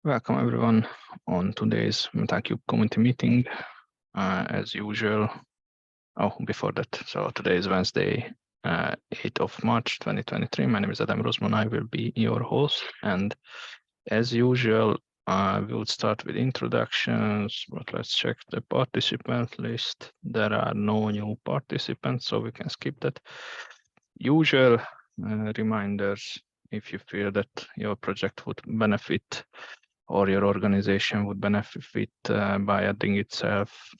Welcome everyone on today's Metal3 Community meeting. As usual, before that, so today is Wednesday, 8th of March 2023. My name is Adam Rosman. I will be your host, and as usual, we will start with introductions, but let's check the participant list. There are no new participants, so we can skip that. Usual reminders, if you feel that your project would benefit or your organization would benefit by adding itself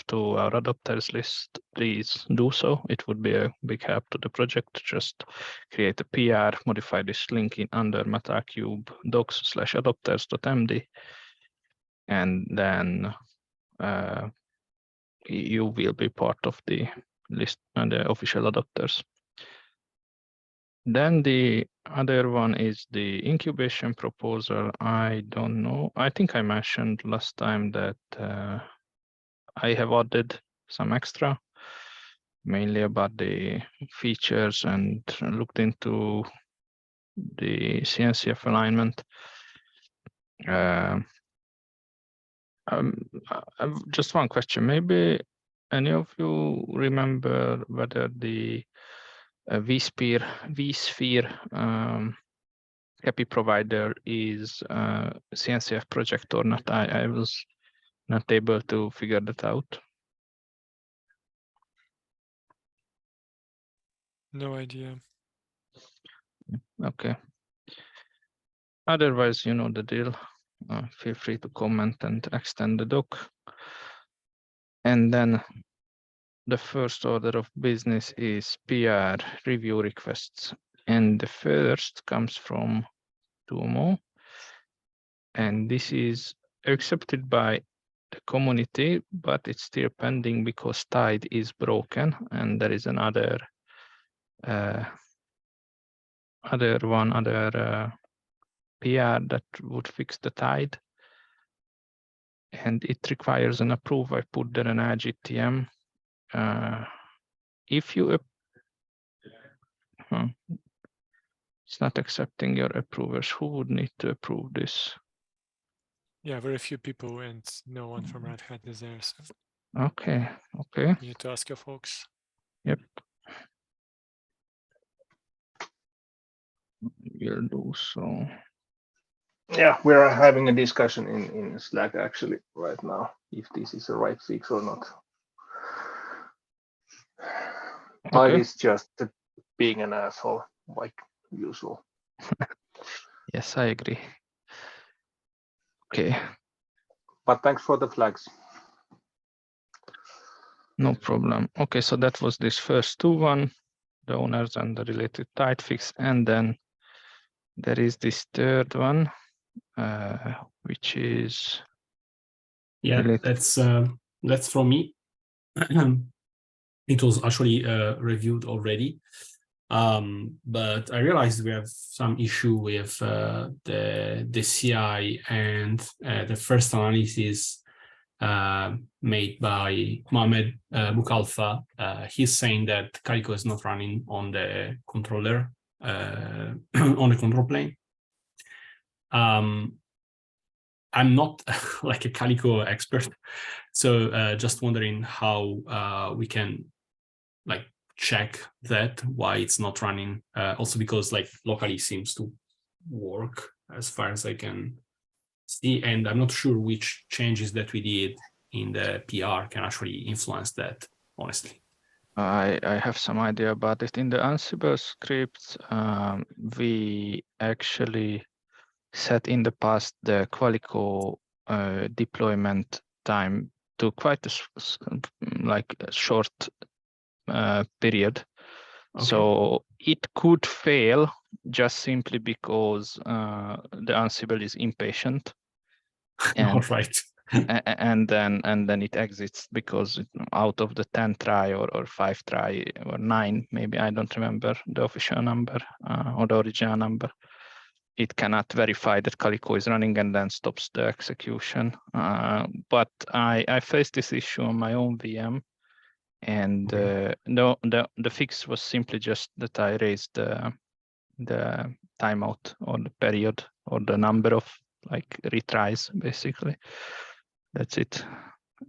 to our adopters list, please do so. It would be a big help to the project. Just create a PR, modify this link in under Metal3 docs/adopters.md, and then you will be part of the list and the official adopters. Then the other one is the incubation proposal. I don't know. I think I mentioned last time that I have added some extra, mainly about the features, and looked into the CNCF alignment. Just one question. Maybe any of you remember whether the vSphere API provider is CNCF project or not? I was not able to figure that out. No idea. Okay. Otherwise, you know the deal. Feel free to comment and extend the doc. And then the first order of business is PR review requests. And the first comes from Tuomo. And this is accepted by the community, but it's still pending because tide is broken, and there is another PR that would fix the tide, and it requires an approval. I put there an RGTM. If you it's not accepting your approvers, who would need to approve this? Yeah, very few people, and no one from Red Hat is there. So okay. you need to ask your folks. Yep. We'll do so. Yeah, we're having a discussion in Slack actually right now, if this is a right fix or not. Tide is just being an asshole, like usual. Yes, I agree. Okay. But thanks for the flags. No problem. Okay, so that was this first one, the owners and the related tide fix, and then there is this third one, which is that's from me. It was actually reviewed already, but I realized we have some issue with the CI and the first analysis made by Mohamed Bukhalfa. He's saying that Calico is not running on the controller, on the control plane. I'm not like a Calico expert, so just wondering how we can like check that, why it's not running. Also because like locally seems to work as far as I can see, and I'm not sure which changes that we did in the PR can actually influence that, honestly. I have some idea about it. In the Ansible scripts, we actually set in the past the Qualico deployment time to quite a short period. Okay. So it could fail just simply because the Ansible is impatient. And, right. and then it exits because out of the 10 try or 5 try or 9, maybe, I don't remember the official number or the original number, it cannot verify that Calico is running and then stops the execution. But I faced this issue on my own VM, and the fix was simply just that I raised the timeout or the period or the number of like retries, basically. That's it.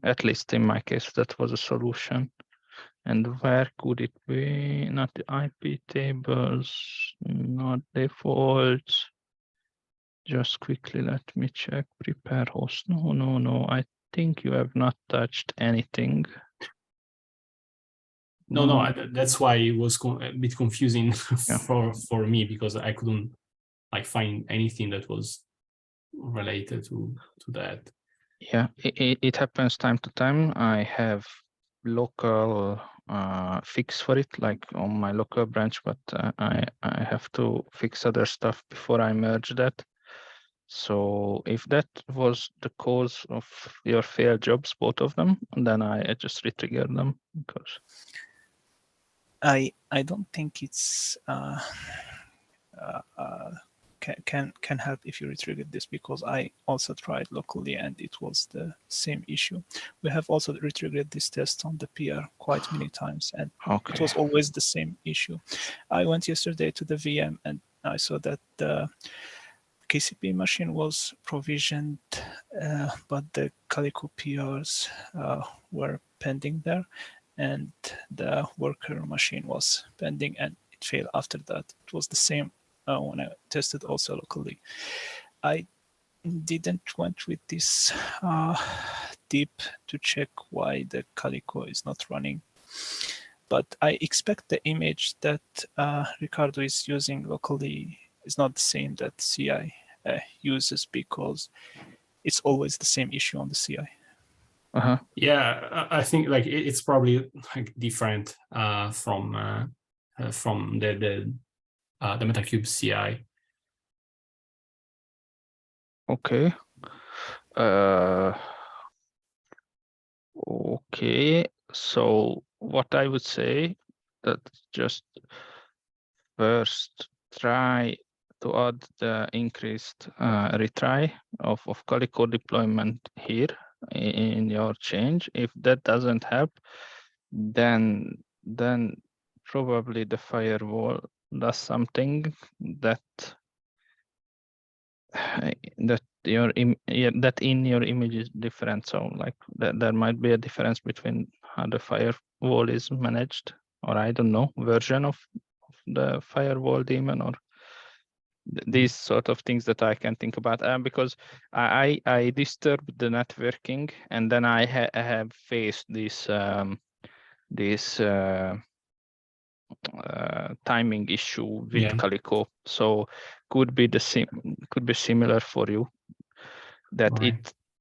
At least in my case, that was a solution. And where could it be? Not the IP tables, not defaults. Just quickly, let me check. Prepare host. No. I think you have not touched anything. No. That's why it was a bit confusing Yeah. for me, because I couldn't like find anything that was related to that. Yeah, it happens time to time. I have local fix for it, like on my local branch, but I have to fix other stuff before I merge that. So if that was the cause of your failed jobs, both of them, then I just retrigger them because I don't think it's can help if you retrigger this, because I also tried locally and it was the same issue. We have also retriggered this test on the PR quite many times, and it was always the same issue. I went yesterday to the VM and I saw that the KCP machine was provisioned, but the Calico PRs were pending there, and the worker machine was pending, and it failed after that. It was the same when I tested also locally. I didn't went with this deep to check why the Calico is not running, but I expect the image that Ricardo is using locally is not the same that CI uses, because it's always the same issue on the CI. Yeah, I think like it's probably like different from the Metal3 CI. Okay. Okay. So what I would say, that just first try to add the increased retry of Calico deployment here in your change. If that doesn't help, then probably the firewall does something that that in your image is different. So like there might be a difference between how the firewall is managed, or I don't know, version of the firewall daemon, or these sort of things that I can think about, because I disturbed the networking, and then I have faced this timing issue with Calico. So could be similar for you, that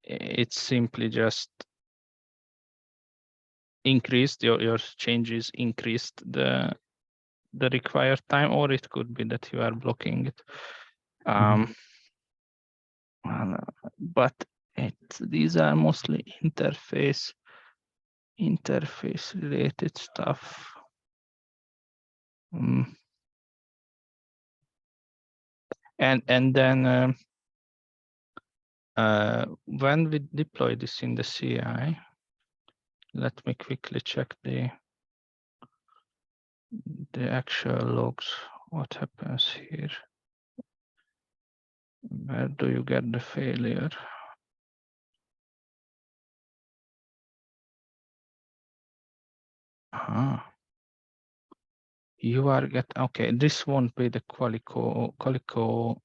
it simply just increased your changes, increased the required time, or it could be that you are blocking it. But these are mostly interface related stuff. And then when we deploy this in the CI, let me quickly check the actual logs. What happens here? Where do you get the failure? You are okay. This won't be the Calico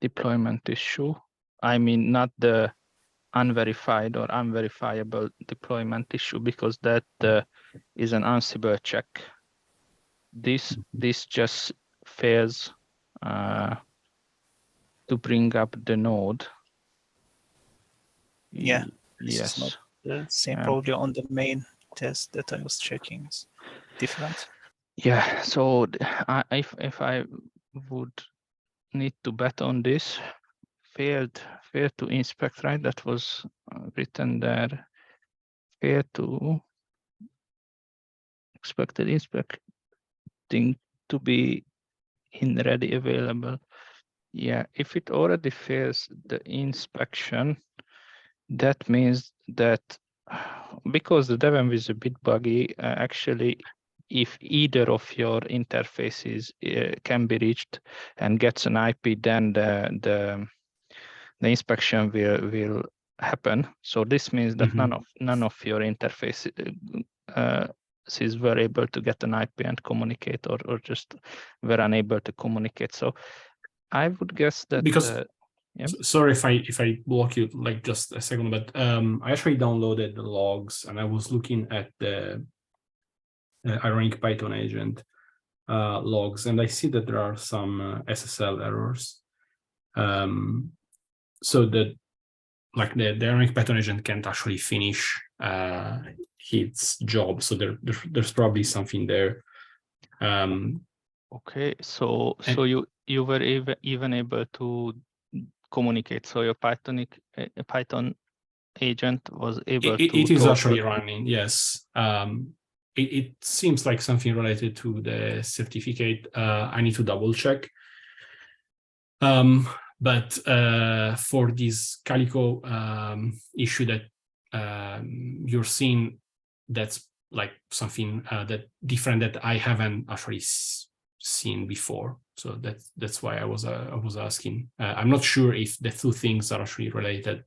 deployment issue. I mean, not the unverified or unverifiable deployment issue, because that is an Ansible check. This just fails to bring up the node. Yeah, yes, it's not the same. Probably on the main test that I was checking is different. Yeah, so if I would need to bet on this, failed to inspect, right? That was written there. Failed to expected inspecting to be in ready available. Yeah, if it already fails the inspection, that means that because the dev env is a bit buggy, actually, if either of your interfaces can be reached and gets an IP, then the the inspection will happen. So this means that none of your interfaces were able to get an IP and communicate, or just were unable to communicate. So I would guess that because yeah. Sorry if I block you like just a second, but I actually downloaded the logs and I was looking at the Ironic Python agent logs, and I see that there are some SSL errors. So that like the Ironic Python agent can't actually finish its job. So there's probably something there. Okay, so you were even able to communicate. So your Python agent was able to. It is actually running. Yes. It seems like something related to the certificate. I need to double check. But for this Calico issue that you're seeing, that's like something that different that I haven't actually seen before. So that's why I was asking. I'm not sure if the two things are actually related.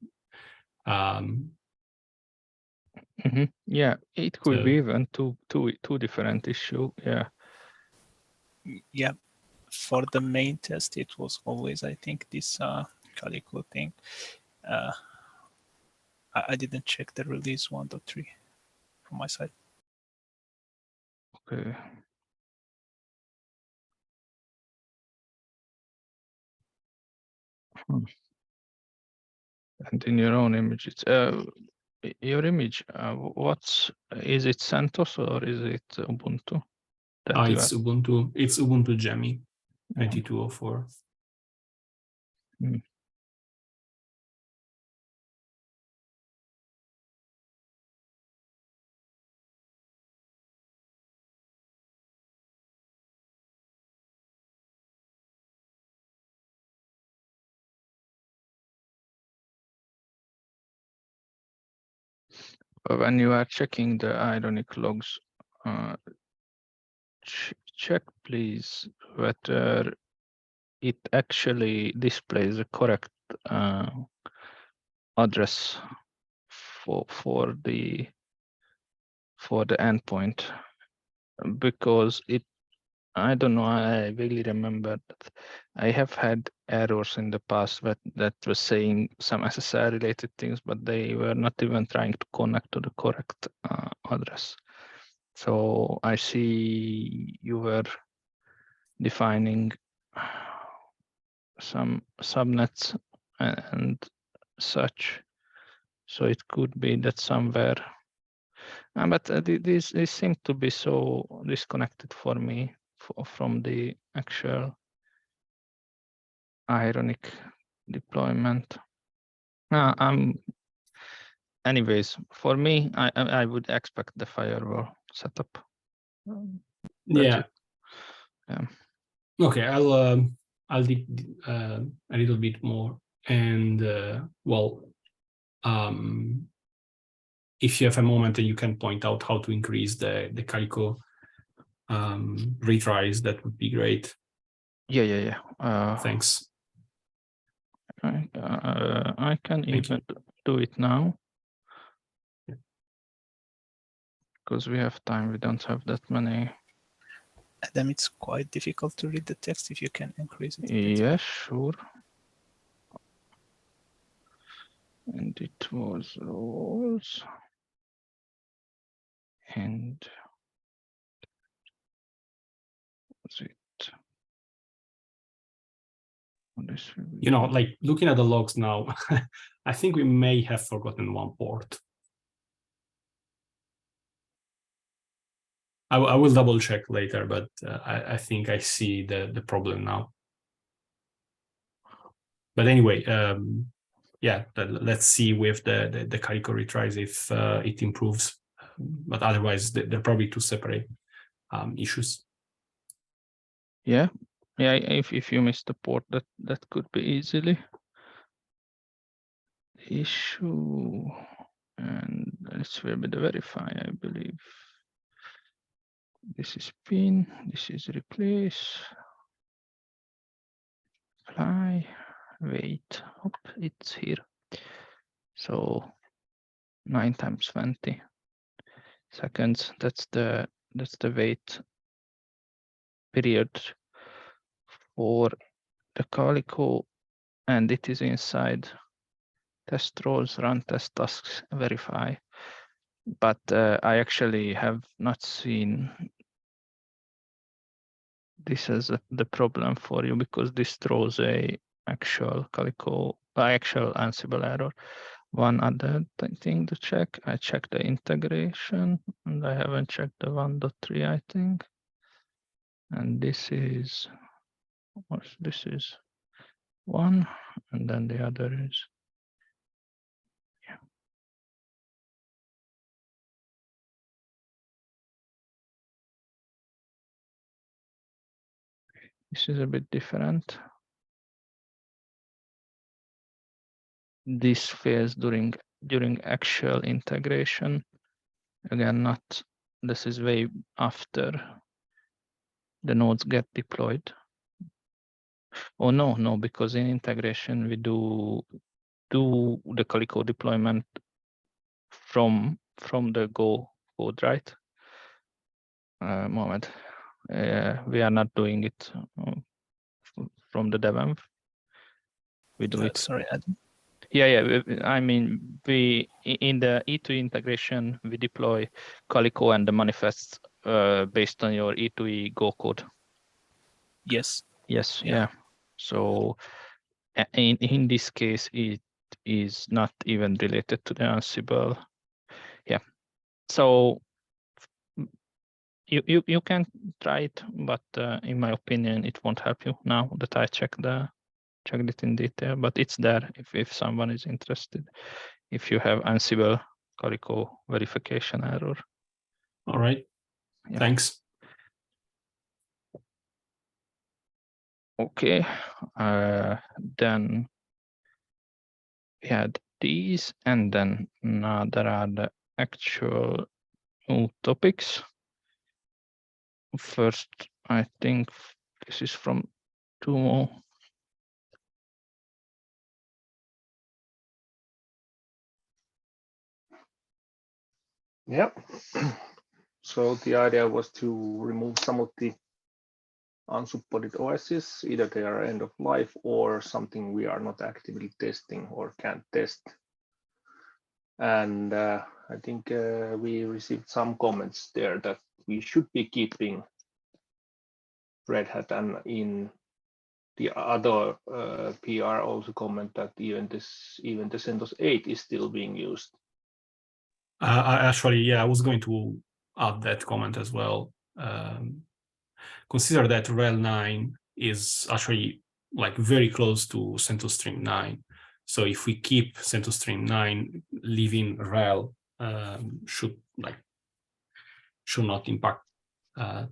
Yeah, it could be even two different issues. Yeah, for the main test, it was always, I think, this Calico thing. I didn't check the release 1.3 from my side. Okay. And in your own image, it's your image. Is it CentOS or is it Ubuntu? It's Ubuntu. It's Ubuntu Jemmy 2204. When you are checking the Ironic logs, check please whether it actually displays the correct address for the endpoint, because I don't know, I really remember that I have had errors in the past that was saying some SSL related things, but they were not even trying to connect to the correct address. So I see you were defining some subnets and such. So it could be that somewhere, but these seem to be so disconnected for me from the actual Ironic deployment. Anyways, for me, I would expect the firewall setup. Yeah. Yeah. Okay, I'll dig a little bit more, and well, if you have a moment and you can point out how to increase the Calico retries, that would be great. Yeah. Thanks. I can even do it now. Because we have time, we don't have that many. Adam, it's quite difficult to read the text if you can increase it. Yes, sure. And it was roles. And was it? You know, like looking at the logs now, I think we may have forgotten one port. I will double check later, but I think I see the problem now. But anyway, yeah, let's see with the Calico retries if it improves. But otherwise, they're probably two separate issues. Yeah. If you miss the port, that could be easily issue. And this will be the verify, I believe. This is pin, this is replace, apply, wait. Oh, it's here. So 9 times 20 seconds. That's the wait period for the Calico, and it is inside test roles, run test tasks, verify. But I actually have not seen this as the problem for you, because this throws a actual Calico, actual Ansible error. One other thing to check, I checked the integration and I haven't checked the 1.3, I think. And this is one, and then the other is, yeah. This is a bit different. This fails during actual integration. Again, not, this is way after the nodes get deployed. Oh no, because in integration we do the Calico deployment from the Go code, right? Moment. We are not doing it from the dev. We do it. Sorry, Adam. Yeah. I mean, we in the E2E integration we deploy Calico and the manifests based on your E2E Go code. Yes. Yes. Yeah. Yeah. So in this case, it is not even related to the Ansible. Yeah. So you can try it, but in my opinion, it won't help you now that I checked it in detail. But it's there if someone is interested. If you have Ansible Calico verification error. All right. Yeah. Thanks. Okay. Then we had these, and then now there are the actual new topics. First, I think this is from Tumo. Yep. So the idea was to remove some of the unsupported OSs, either they are end of life or something we are not actively testing or can't test. And I think we received some comments there that we should be keeping Red Hat, and in the other PR also comment that even the CentOS 8 is still being used. I was going to add that comment as well. Consider that RHEL 9 is actually like very close to CentOS Stream 9. So if we keep CentOS Stream 9, leaving RHEL should not impact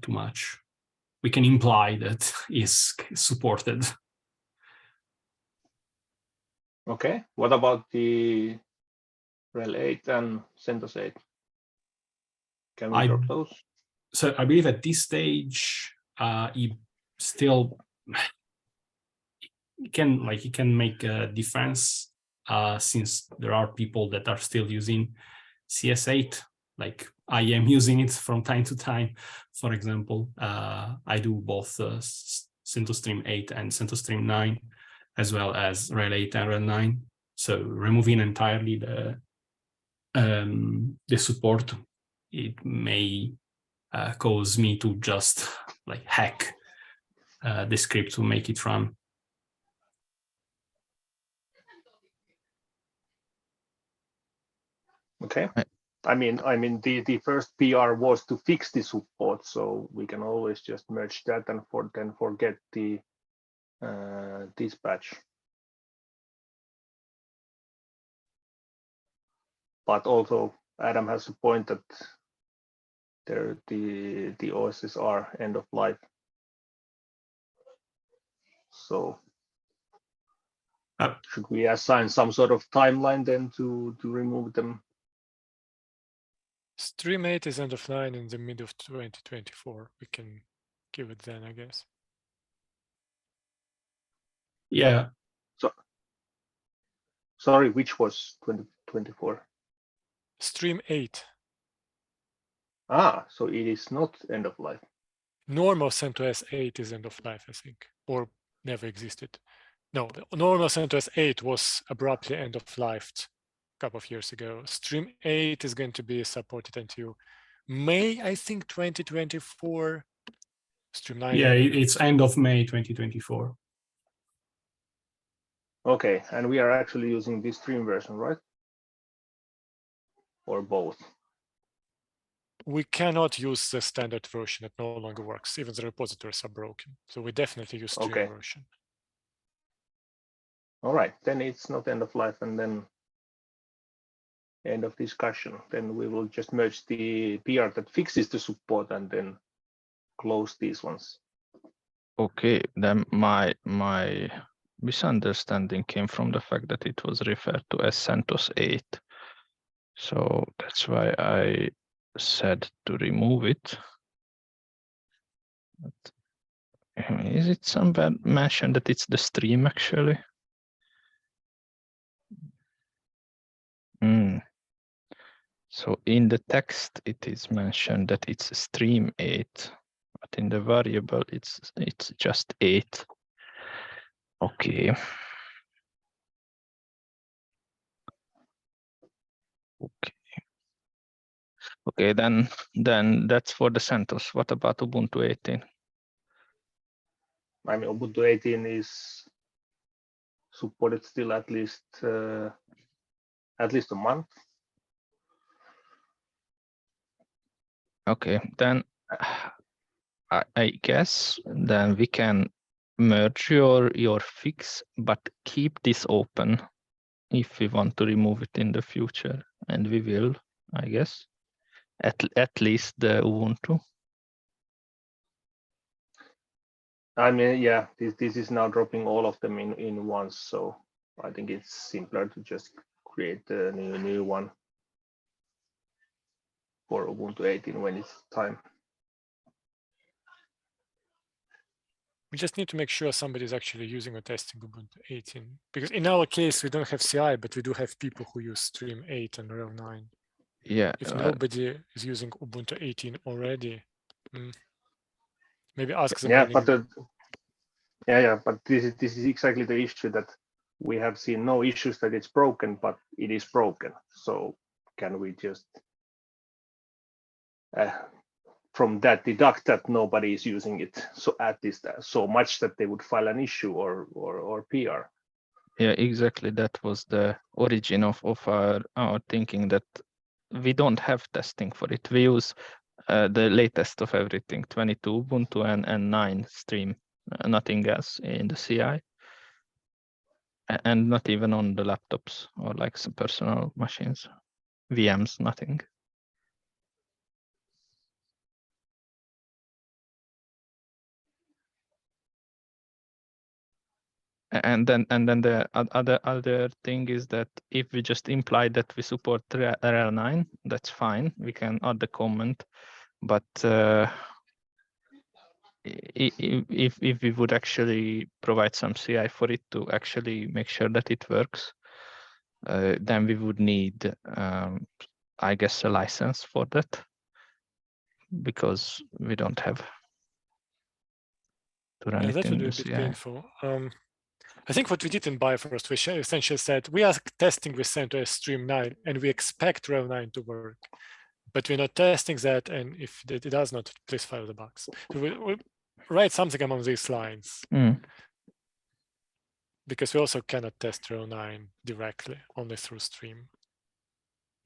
too much. We can imply that is supported. Okay, what about the RHEL 8 and CentOS 8? Can we drop those? So I believe at this stage, it still it can make a difference since there are people that are still using CS8. Like I am using it from time to time. For example, I do both CentOS Stream 8 and CentOS Stream 9, as well as RHEL 8 and RHEL 9. So removing entirely the support, it may cause me to just like hack the script to make it run. Okay. I mean, the first PR was to fix the support, so we can always just merge that and then forget the dispatch. But also, Adam has a point that the OSs are end of life. So should we assign some sort of timeline then to remove them? Stream 8 is end of line in the mid of 2024. We can give it then, I guess. Yeah. Sorry, which was 2024? Stream 8. Ah, so it is not end of life. Normal CentOS 8 is end of life, I think, or never existed. No, the normal CentOS 8 was abruptly end of life a couple of years ago. Stream 8 is going to be supported until May, I think, 2024. Stream 9. Yeah, it's end of May 2024. Okay, and we are actually using this stream version, right? Or both? We cannot use the standard version. It no longer works. Even the repositories are broken. So we definitely use stream Okay. version. All right, then it's not end of life, and then end of discussion. Then we will just merge the PR that fixes the support and then close these ones. Okay, then my misunderstanding came from the fact that it was referred to as CentOS 8. So that's why I said to remove it. But, is it somewhere mentioned that it's the stream actually? So in the text, it is mentioned that it's stream 8, but in the variable, it's just 8. Okay. Okay, then that's for the CentOS. What about Ubuntu 18? I mean, Ubuntu 18 is supported still at least a month. Okay, then I guess then we can merge your fix, but keep this open if we want to remove it in the future, and we will, I guess, at least the Ubuntu. I mean, yeah, this is now dropping all of them in once, so I think it's simpler to just create a new one for Ubuntu 18 when it's time. We just need to make sure somebody is actually using or testing Ubuntu 18. Because in our case, we don't have CI, but we do have people who use Stream 8 and Rel 9. Yeah. If nobody is using Ubuntu 18 already, maybe ask them. Yeah, but but this is exactly the issue, that we have seen no issues that it's broken, but it is broken. So can we just from that deduct that nobody is using it so at least so much that they would file an issue or PR? Yeah, exactly. That was the origin of our thinking, that we don't have testing for it. We use the latest of everything, 22 Ubuntu and 9 stream, nothing else in the CI, and not even on the laptops or like some personal machines, VMs, nothing. And then the other thing is that if we just imply that we support RL 9, that's fine. We can add the comment, but if we would actually provide some CI for it to actually make sure that it works, then we would need, I guess, a license for that, because we don't have to run it that in would be the a bit CI. painful. I think what we did in Bifrost, we essentially said, we are testing with CentOS Stream 9 and we expect Rel 9 to work, but we're not testing that. And if it does not, please file the bugs. So we write something along these lines. Because we also cannot test Rel 9 directly, only through Stream.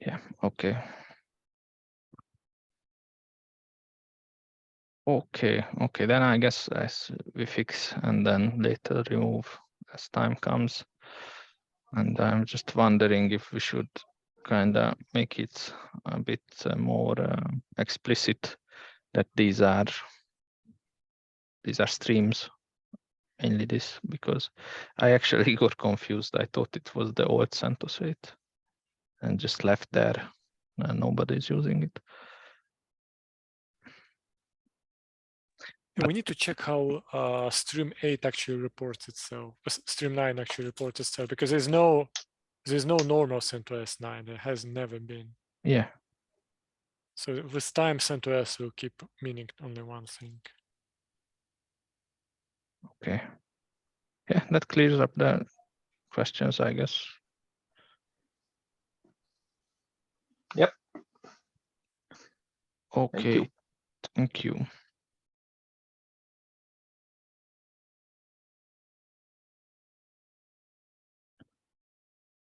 Yeah, okay. Okay, then I guess as we fix and then later remove as time comes. And I'm just wondering if we should kind of make it a bit more explicit that these are streams, mainly this, because I actually got confused. I thought it was the old CentOS 8 and just left there and nobody's using it. We need to check how Stream 8 actually reports itself, Stream 9 actually reports itself, because there's no There's no normal CentOS 9. There has never been. Yeah. So with time, CentOS will keep meaning only one thing. Okay. Yeah, that clears up the questions, I guess. Yep. Okay. Thank you.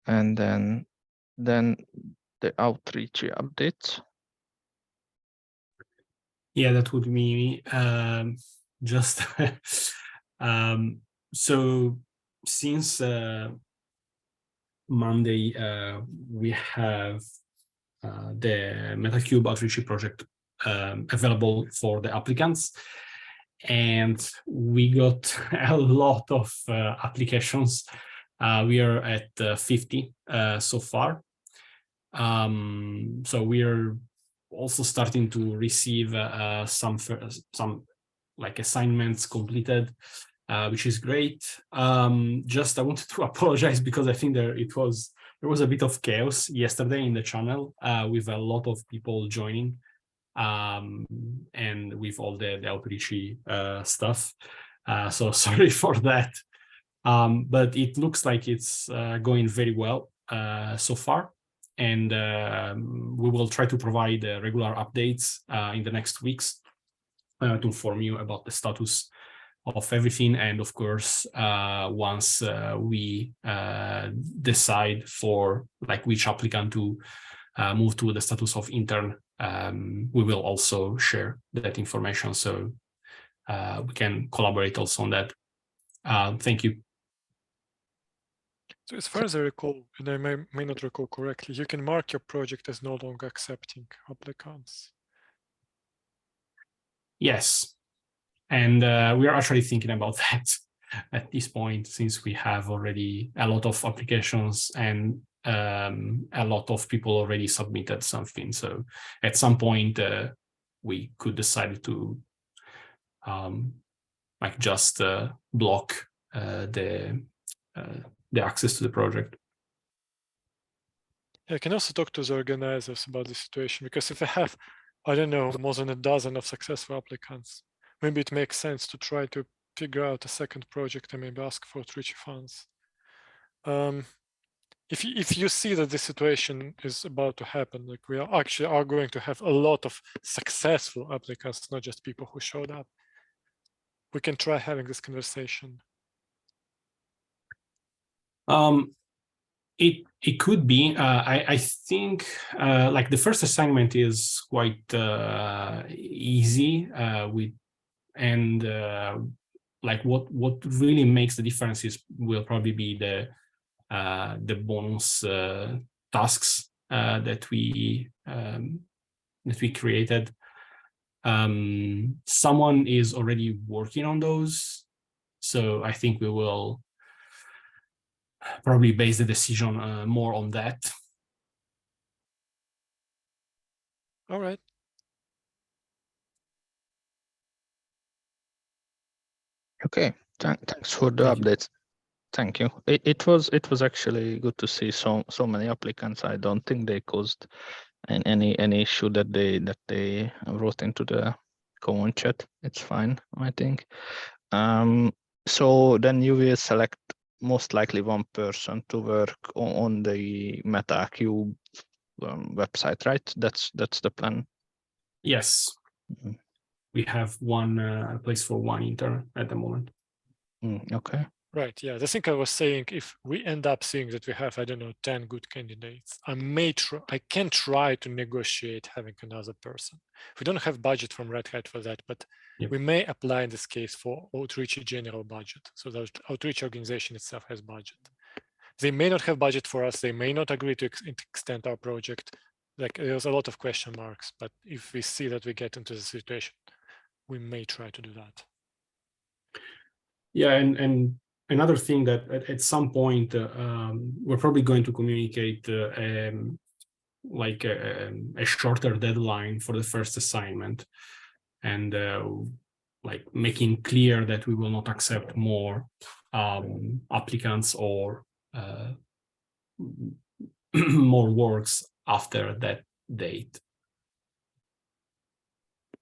And then the outreach updates. Yeah, that would be just so since Monday we have the Metal3 outreach project available for the applicants, and we got a lot of applications. We are at 50 so far. So we are also starting to receive some like assignments completed, which is great. Just I wanted to apologize because I think there was a bit of chaos yesterday in the channel with a lot of people joining, and with all the outreachy stuff. So sorry for that. But it looks like it's going very well so far. And we will try to provide regular updates in the next weeks to inform you about the status of everything. And of course, once we decide for like which applicant to move to the status of intern, we will also share that information, so we can collaborate also on that. Thank you. So as far as I recall, and I may not recall correctly, you can mark your project as no longer accepting applicants. Yes, and we are actually thinking about that at this point, since we have already a lot of applications and a lot of people already submitted something. So at some point, we could decide to like just block the access to the project. I can also talk to the organizers about the situation, because if I have, I don't know, more than a dozen of successful applicants, maybe it makes sense to try to figure out a second project and maybe ask for outreach funds. If you see that this situation is about to happen, like we are going to have a lot of successful applicants, not just people who showed up, we can try having this conversation. It could be. I think like the first assignment is quite easy like what really makes the difference will probably be the bonus tasks that we created. Someone is already working on those, so I think we will probably base the decision more on that. All right. Okay, thanks for the updates. Thank you. It was actually good to see so many applicants. I don't think they caused any issue that they wrote into the common chat. It's fine, I think. So then you will select most likely one person to work on the MetaCube website, right? That's the plan. Yes. Mm-hmm. We have one place for one intern at the moment. Okay. Right, yeah, I think I was saying, if we end up seeing that we have, I don't know, 10 good candidates, I can try to negotiate having another person. We don't have budget from Red Hat for that, but we may apply in this case for outreach general budget. So the outreach organization itself has budget. They may not have budget for us. They may not agree to extend our project. Like, there's a lot of question marks, but if we see that we get into the situation, we may try to do that. Yeah, and another thing that at some point we're probably going to communicate like a shorter deadline for the first assignment, and like making clear that we will not accept more applicants or more works after that date.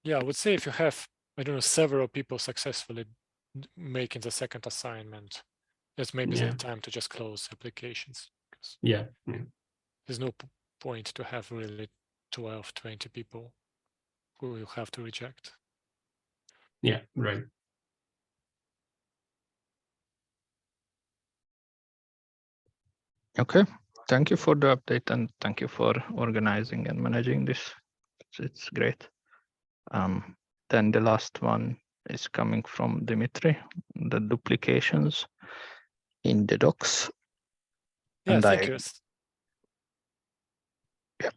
Yeah, I would say if you have, I don't know, several people successfully making the second assignment, that's maybe the time to just close applications. Yeah. There's no point to have really 12, 20 people who you have to reject. Yeah, right. Okay, thank you for the update and thank you for organizing and managing this. It's great. Then the last one is coming from Dimitri, the duplications in the docs. Yeah, and thank you. Yeah,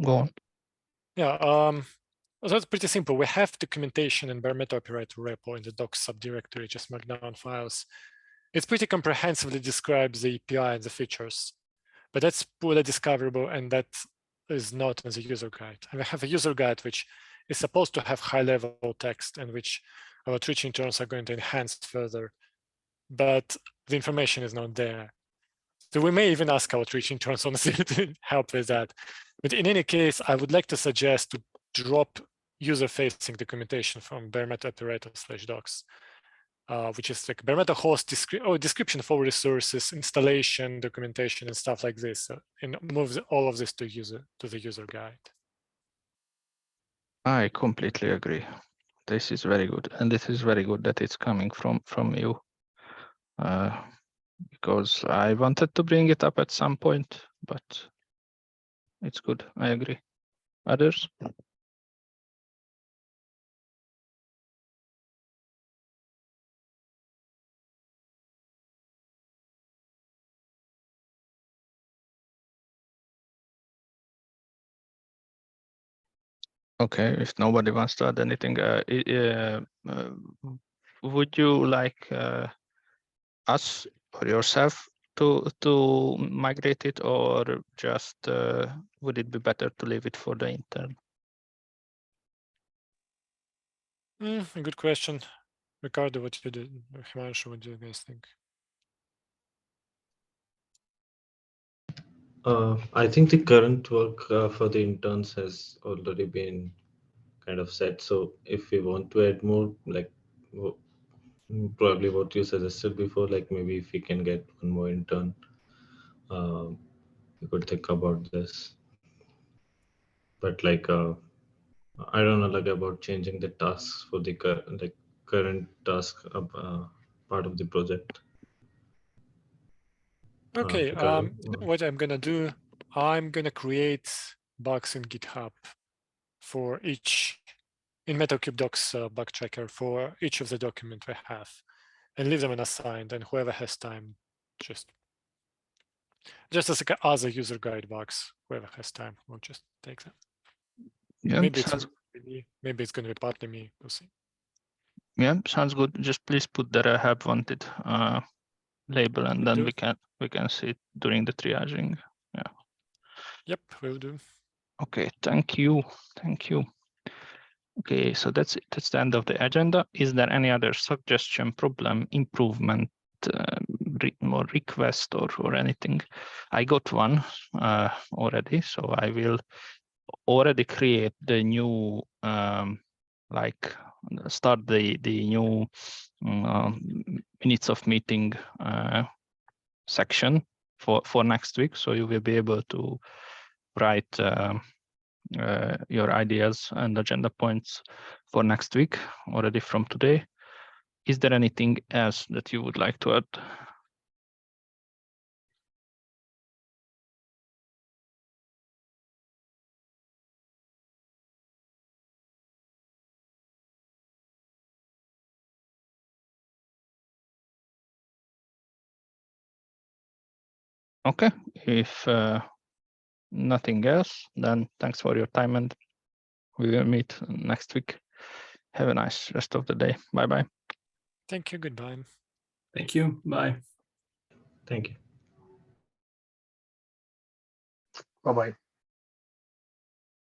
go on. Yeah, so it's pretty simple. We have documentation in bare metal operator repo in the docs subdirectory, just markdown files. It pretty comprehensively describes the API and the features, but that's poorly discoverable, and that is not in the user guide. And we have a user guide which is supposed to have high-level text and which our treaty interns are going to enhance further, but the information is not there. So we may even ask our treaty interns honestly to help with that. But in any case, I would like to suggest to drop user-facing documentation from bare metal operator/docs. Which is like bare metal host description for resources, installation, documentation, and stuff like this, and move all of this to the user guide. I completely agree. This is very good, and this is very good that it's coming from you, because I wanted to bring it up at some point, but it's good. I agree. Others? Okay, if nobody wants to add anything, would you like us or yourself to migrate it, or just would it be better to leave it for the intern? A good question. Ricardo, what you do? Himanshu, what do you guys think? I think the current work for the interns has already been kind of set. So if we want to add more, like probably what you suggested before, like maybe if we can get one more intern, we could think about this. But like, I don't know, like about changing the tasks for the current task part of the project. Okay, what I'm gonna do, I'm gonna create bugs in GitHub for each, in MetalCube Docs bug tracker for each of the documents we have, and leave them unassigned, and whoever has time, just as like other user guide bugs, whoever has time will just take them. Yeah, Maybe it's gonna be partly me, we'll see. Yeah, sounds good. Just please put the help wanted label, and then we can see it during the triaging. Yeah. Yep, will do. Okay, thank you. Okay, so that's it. That's the end of the agenda. Is there any other suggestion, problem, improvement, or request, or anything? I got one already, so I will already create the new like start the new minutes of meeting section for next week. So you will be able to write your ideas and agenda points for next week already from today. Is there anything else that you would like to add? Okay, if nothing else, then thanks for your time, and we will meet next week. Have a nice rest of the day. Bye-bye. Thank you, goodbye. Thank you, bye. Thank you. Bye-bye.